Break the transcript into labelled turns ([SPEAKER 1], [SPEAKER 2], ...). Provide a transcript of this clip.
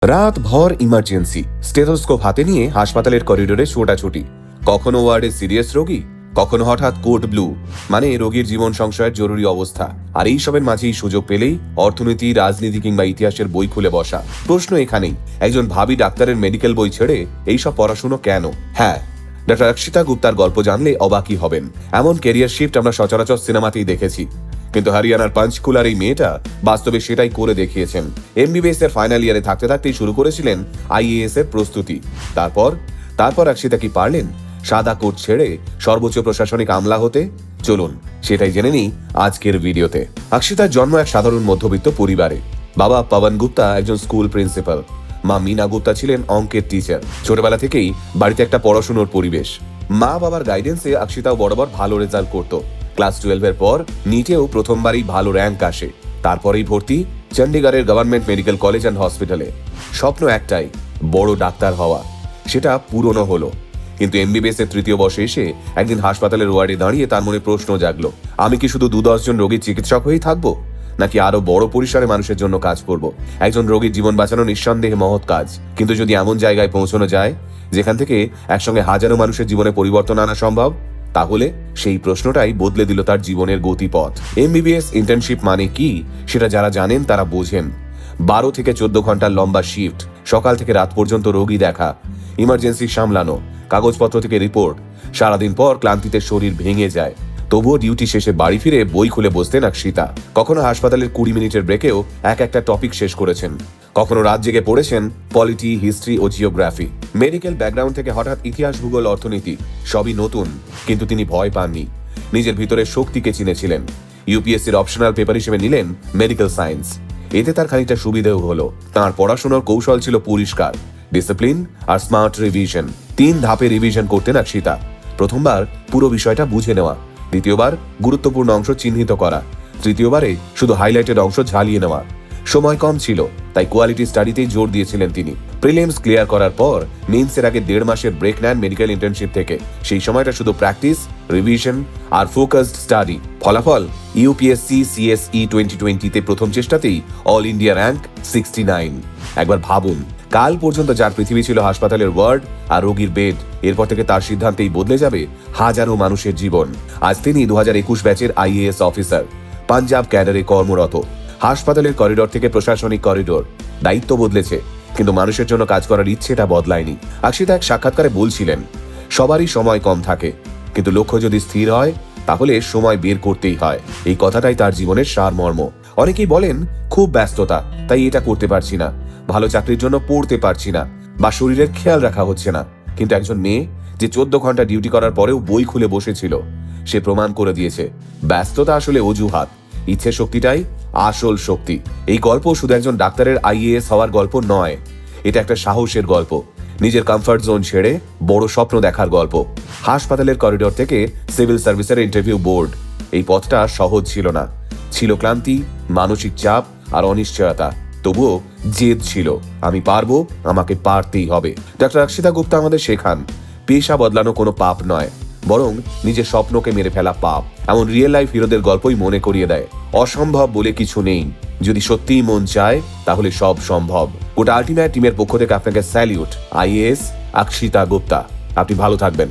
[SPEAKER 1] রাত ভর emergency, stethoscope হাতে নিয়ে হাসপাতালের করিডোরে ছোটাছুটি। কখনো ওয়ার্ডে সিরিয়াস রোগী, কখনো হঠাৎ কোড ব্লু, মানে রোগীর জীবন সংশয়ের জরুরি অবস্থা। আর এই সবের মাঝেই সুযোগ পেলেই অর্থনীতি, রাজনীতি কিংবা ইতিহাসের বই খুলে বসা। প্রশ্ন এখানেই, একজন ভাবী ডাক্তারের মেডিকেল বই ছেড়ে এইসব পড়াশুনো কেন? হ্যাঁ, ডক্টর অক্ষিতা গুপ্তার গল্প জানলে অবাকই হবেন। এমন ক্যারিয়ার শিফট আমরা সচরাচর সিনেমাতেই দেখেছি, কিন্তু হরিয়ানার পাঞ্চকুলার এই মেয়েটা বাস্তবে সেটাই করে দেখিয়েছেন। এমবিবিএস এর ফাইনাল ইয়ারে থাকতে থাকতেই শুরু করেছিলেন আইএএস এর প্রস্তুতি। তারপর অক্ষিতা কি পারলেন সাদা কোট ছেড়ে সর্বোচ্চ প্রশাসনিক আমলা হতে? চলুন সেটাই জেনে নিই আজকের ভিডিওতে। অক্ষিতার জন্ম এক সাধারণ মধ্যবিত্ত পরিবারে। বাবা পবন গুপ্তা একজন স্কুল প্রিন্সিপাল, মা মীনা গুপ্তা ছিলেন অঙ্কের টিচার। ছোটবেলা থেকেই বাড়িতে একটা পড়াশুনোর পরিবেশ। মা বাবার গাইডেন্সে অক্ষিতাও বরাবর ভালো রেজাল্ট করত। ক্লাস 12 এর পর নিটেও প্রথমবারই ভালো র্যাঙ্ক আসে। তারপরেই ভর্তি চণ্ডীগড়ের গভর্নমেন্ট মেডিকেল কলেজ অ্যান্ড হসপিটালে। স্বপ্ন একটাই, বড় ডাক্তার হওয়া। সেটা পূরণও হলো। কিন্তু এমবিবিএস এর তৃতীয় বর্ষে এসে একদিন হাসপাতালের ওয়ার্ডে দাঁড়িয়ে তার মনে প্রশ্ন জাগলো, আমি কি শুধু 2-10 জন রোগীর চিকিৎসক হয়েই থাকবো, নাকি আরো বড় পরিসরে মানুষের জন্য কাজ করব? একজন রোগীর জীবন বাঁচানো নিঃসন্দেহে মহৎ কাজ, কিন্তু যদি এমন জায়গায় পৌঁছানো যায় যেখান থেকে একসঙ্গে হাজারো মানুষের জীবনে পরিবর্তন আনা সম্ভব, তাহলে সেই প্রশ্নটাই বদলে দিল তার জীবনের গতিপথ। এমবিবিএস ইন্টার্নশিপ মানে কি সেটা যারা জানেন তারা বোঝেন। 12 থেকে 14 ঘন্টার লম্বা শিফট, সকাল থেকে রাত পর্যন্ত রোগী দেখা, ইমার্জেন্সি সামলানো, কাগজপত্র থেকে রিপোর্ট। সারাদিন পর ক্লান্তিতে শরীর ভেঙে যায়, তবুও ডিউটি শেষে বাড়ি ফিরে বই খুলে বসতেন অক্ষিতা। কখনো হাসপাতালের 20 মিনিটের ব্রেকেও একটা টপিক শেষ করেছেন। কখনো রাত জেগে পড়েছেন পলিটি, হিস্ট্রি ও জিওগ্রাফি। মেডিকেল ব্যাকগ্রাউন্ড থেকে হঠাৎ ইতিহাস, ভূগোল, অর্থনীতি সবই নতুন, কিন্তু তিনি ভয় পাননি। নিজের ভিতরে শক্তিকে চিনেছিলেন। ইউপিএসসির অপশনাল পেপার হিসেবে নিলেন মেডিকেল সায়েন্স। এতে তার খানিকটা সুবিধেও হলো। তার পড়াশোনার কৌশল ছিল পরিষ্কার, ডিসিপ্লিন আর স্মার্ট রিভিশন। 3 ধাপে রিভিশন করতেন অক্ষিতা। প্রথমবার পুরো বিষয়টা বুঝে নেওয়া, দ্বিতীয়বার গুরুত্বপূর্ণ অংশ চিহ্নিত করা, তৃতীয়বারে শুধু হাইলাইটেড অংশ ঝালিয়ে নেওয়া। সময় কম ছিল, তাই কোয়ালিটি স্টাডিতেই জোর দিয়েছিলেন তিনি। প্রিলিমস ক্লিয়ার করার পর মেইনসের আগে 1.5 মাসের ব্রেক নেন মেডিকেল ইন্টার্নশিপ থেকে। সেই সময়টা শুধু প্র্যাকটিস, রিভিশন আর ফোকাসড স্টাডি। ফলাফল ইউপিএসসি সিএসই 2020-তে প্রথম চেষ্টাতেই অল ইন্ডিয়া র্যাঙ্ক 69। একবার ভাবুন, কাল পর্যন্ত যার পৃথিবী ছিল হাসপাতালের ওয়ার্ড আর রোগীর বেড, এরপর থেকে তার সিদ্ধান্তেই বদলে যাবে হাজারো মানুষের জীবন। আজ তিনি 2021 ব্যাচের আইএএস অফিসার, পাঞ্জাব ক্যাডারে কর্মরত। হাসপাতালের করিডোর থেকে প্রশাসনিক করিডোর। দায়িত্ব বদলেছে, কিন্তু মানুষের জন্য কাজ করার ইচ্ছেটা বদলায়নি। অক্ষিতা এক সাক্ষাৎকারে বলছিলেন, সবারই সময় কম থাকে, কিন্তু লক্ষ্য যদি স্থির হয় তাহলে সময় বের করতেই হয়। এই কথাটাই তার জীবনের সারমর্ম। অনেকেই বলেন খুব ব্যস্ততা, তাই এটা করতে পারছি না, ভালো চাকরির জন্য পড়তে পারছি না, বা শরীরের খেয়াল রাখা হচ্ছে না। কিন্তু একজন মেয়ে যে 14 ঘন্টা ডিউটি করার পরেও বই খুলে বসেছিল, সে প্রমাণ করে দিয়েছে ব্যস্ততা আসলে অজুহাত, ইচ্ছে শক্তিটাই আসল শক্তি। এই গল্প শুধু একজন ডাক্তারের আইএএস হওয়ার গল্প নয়, এটা একটা সাহসের গল্প, নিজের কমফর্ট জোন ছেড়ে বড় স্বপ্ন দেখার গল্প। হাসপাতালের করিডোর থেকে সিভিল সার্ভিসের ইন্টারভিউ বোর্ড, এই পথটা সহজ ছিল না। ছিল ক্লান্তি, মানসিক চাপ আর অনিশ্চয়তা, তবুও জেদ ছিল, আমি পারবো, আমাকে পারতেই হবে। ডক্টর অক্ষিতা গুপ্তা আমাদের শেখান, পেশা বদলানো কোনো পাপ নয়, বরং নিজের স্বপ্নকে মেরে ফেলা পাপ। এমন রিয়েল লাইফ হিরোদের গল্পই মনে করিয়ে দেয়, অসম্ভব বলে কিছু নেই। যদি সত্যিই মন চায় তাহলে সব সম্ভব। গোটা আল্টিমেট টিমের পক্ষ থেকে আপনাকে স্যালিউট, আইএএস অক্ষিতা গুপ্তা। আপনি ভালো থাকবেন।